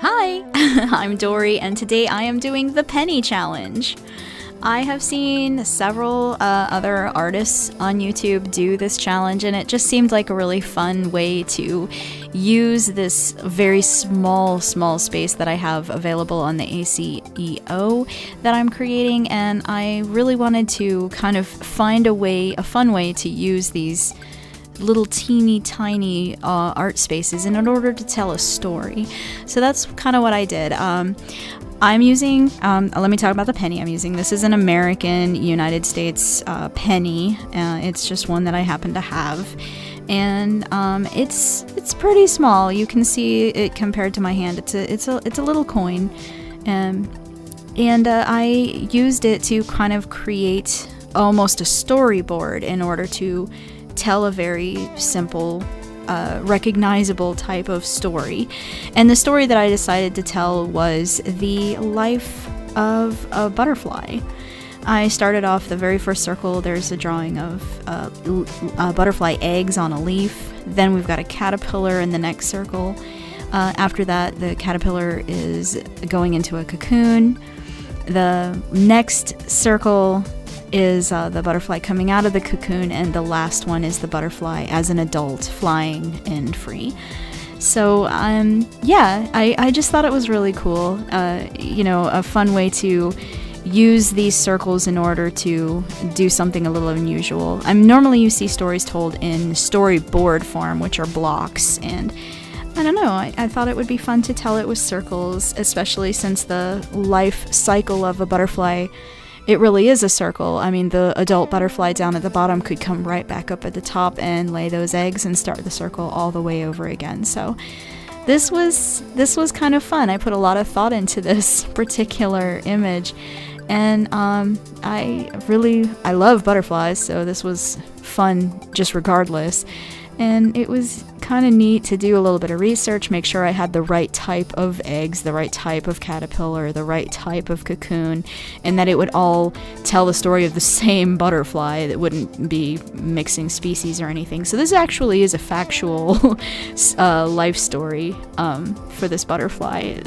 Hi, I'm Dory, and today I am doing the penny challenge. I have seen several other artists on YouTube do this challenge, and it just seemed like a really fun way to use this very small space that I have available on the ACEO that I'm creating, and I really wanted to kind of find a fun way to use these little teeny tiny art spaces in order to tell a story. So that's kind of what I did. I'm using, let me talk about the penny I'm using. This is an American United States penny. It's just one that I happen to have. And it's pretty small. You can see it compared to my hand. It's a little coin. And I used it to kind of create almost a storyboard in order to tell a very simple, recognizable type of story. And the story that I decided to tell was the life of a butterfly. I started off the very first circle. There's a drawing of butterfly eggs on a leaf. Then we've got a caterpillar in the next circle. After that, the caterpillar is going into a cocoon. The next circle is the butterfly coming out of the cocoon, and the last one is the butterfly as an adult flying and free. So I just thought it was really cool, a fun way to use these circles in order to do something a little unusual. Normally you see stories told in storyboard form, which are blocks, and I don't know, I thought it would be fun to tell it with circles, especially since the life cycle of a butterfly, it really is a circle. I mean, the adult butterfly down at the bottom could come right back up at the top and lay those eggs and start the circle all the way over again. So this was kind of fun. I put a lot of thought into this particular image, and I love butterflies, so this was fun just regardless. And it was kind of neat to do a little bit of research, make sure I had the right type of eggs, the right type of caterpillar, the right type of cocoon, and that it would all tell the story of the same butterfly, that wouldn't be mixing species or anything. So this actually is a factual life story for this butterfly.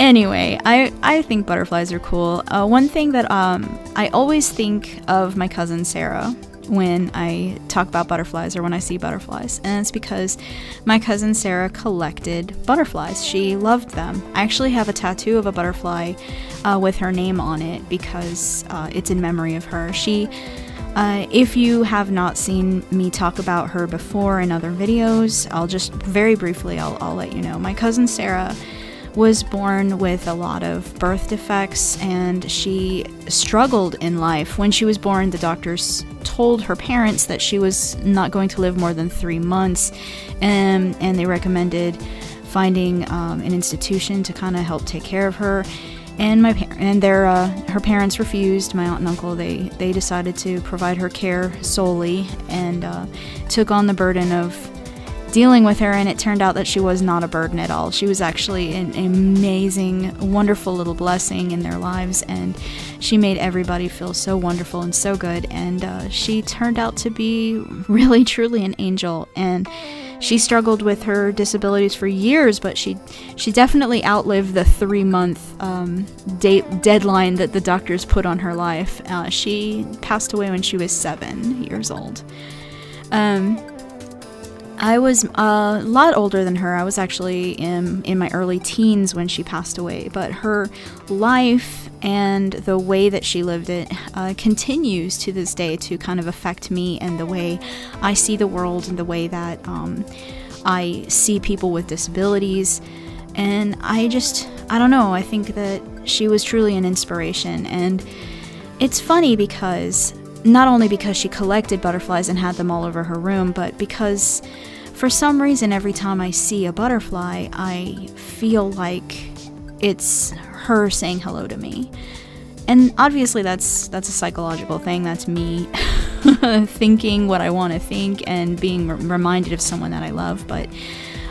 Anyway, I think butterflies are cool. One thing that I always think of my cousin Sarah when I talk about butterflies or when I see butterflies, and it's because my cousin Sarah collected butterflies. She loved them. I actually have a tattoo of a butterfly with her name on it because it's in memory of her. If you have not seen me talk about her before in other videos, I'll just very briefly I'll let you know. My cousin Sarah was born with a lot of birth defects, and she struggled in life. When she was born, the doctors told her parents that she was not going to live more than 3 months, and they recommended finding an institution to kind of help take care of her. And her parents refused. My aunt and uncle, they decided to provide her care solely, and took on the burden of dealing with her, and it turned out that she was not a burden at all. She was actually an amazing, wonderful little blessing in their lives, and she made everybody feel so wonderful and so good, and she turned out to be really truly an angel. And she struggled with her disabilities for years, but she definitely outlived the 3-month deadline that the doctors put on her life. She passed away when she was 7 years old. I was a lot older than her. I was actually in my early teens when she passed away, but her life and the way that she lived it continues to this day to kind of affect me and the way I see the world and the way that I see people with disabilities. And I don't know, I think that she was truly an inspiration. And it's funny because not only because she collected butterflies and had them all over her room, but because for some reason every time I see a butterfly, I feel like it's her saying hello to me. And obviously that's a psychological thing. That's me thinking what I want to think and being reminded of someone that I love. But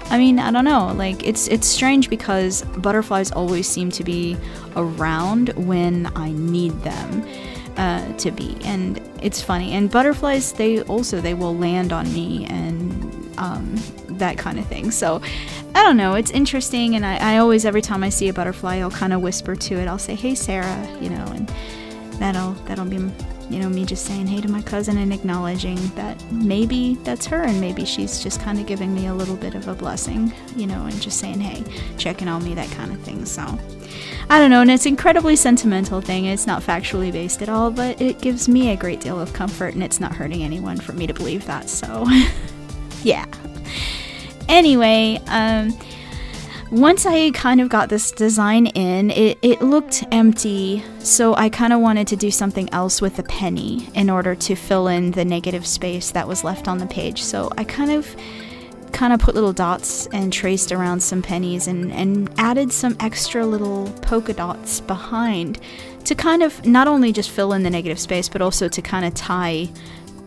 I mean, I don't know, like it's strange because butterflies always seem to be around when I need them to be, and it's funny. And butterflies, they will land on me and that kind of thing. So I don't know, it's interesting, and I always, every time I see a butterfly, I'll kind of whisper to it. I'll say, hey Sarah, you know, and that'll be, you know, me just saying hey to my cousin and acknowledging that maybe that's her, and maybe she's just kind of giving me a little bit of a blessing, you know, and just saying hey, checking on me, that kind of thing. So I don't know, and it's an incredibly sentimental thing. It's not factually based at all, but it gives me a great deal of comfort, and it's not hurting anyone for me to believe that. So yeah. Anyway, once I kind of got this design in, it looked empty, so I kind of wanted to do something else with the penny in order to fill in the negative space that was left on the page. So I kind of put little dots and traced around some pennies and added some extra little polka dots behind to kind of not only just fill in the negative space, but also to kind of tie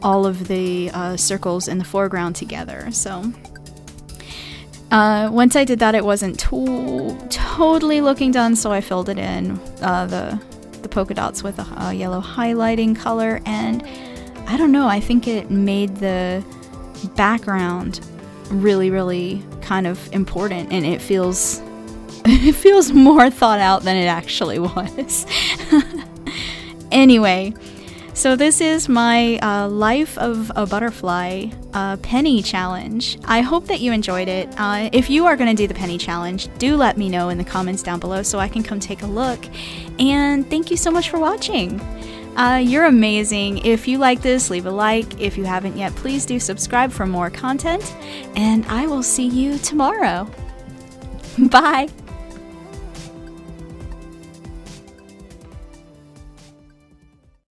all of the circles in the foreground together. So once I did that, it wasn't totally looking done, so I filled it in, the polka dots with a yellow highlighting color, and I don't know, I think it made the background really, really kind of important, and it feels more thought out than it actually was. Anyway, so this is my Life of a Butterfly penny challenge. I hope that you enjoyed it. If you are going to do the penny challenge, do let me know in the comments down below so I can come take a look. And thank you so much for watching. You're amazing. If you like this, leave a like. If you haven't yet, please do subscribe for more content. And I will see you tomorrow. Bye.